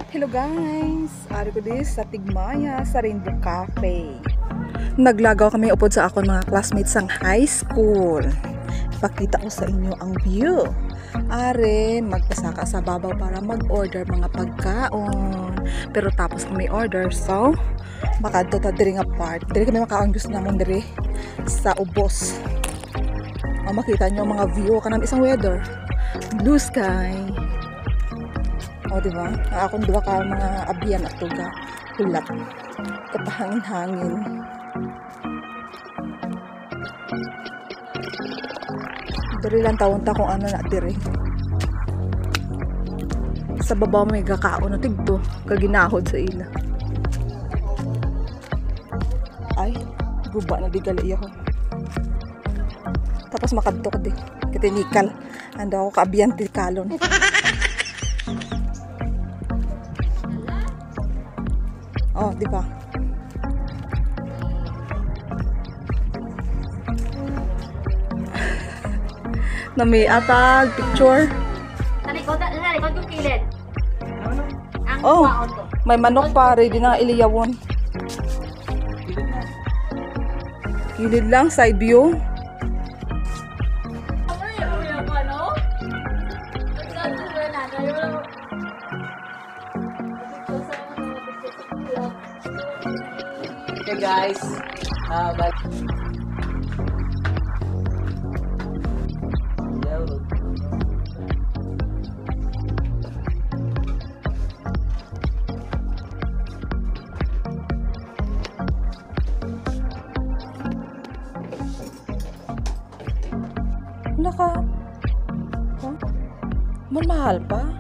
Hello guys! Ari ko dis sa Tigmaya sa Rainbow Cafe. Naglagaw kami upod sa akon mga classmates sang high school. Pakita ko sa inyo ang view. Are, magpasaka sa babaw para mag-order mga pagkaon. Pero tapos kami order, so makadto ta diri nga part. Diri kami makaon gusto namon diri sa ubos. Makita nyo mga view kanang isang weather. Blue sky. O, diba? Akong diba ka mga abiyan at tuga. Kulap. Kapahangin-hangin. Dari lang taon ta kung ano na diri. Sa babaw may gakaon na tigto. Kaginahod sa ila. Ay, guba na di gali ako. Tapos makadto ka di. Katinikal. Ando ako kaabiyan tikalon. Oh, di ba? Na may atag picture. Talikod yung kilid. Ang Oh, kuwaon to. may manok pa ready na iliyawon. Kilid lang side view. Okay guys, bye. Wala ka. Huh? Mahal pa.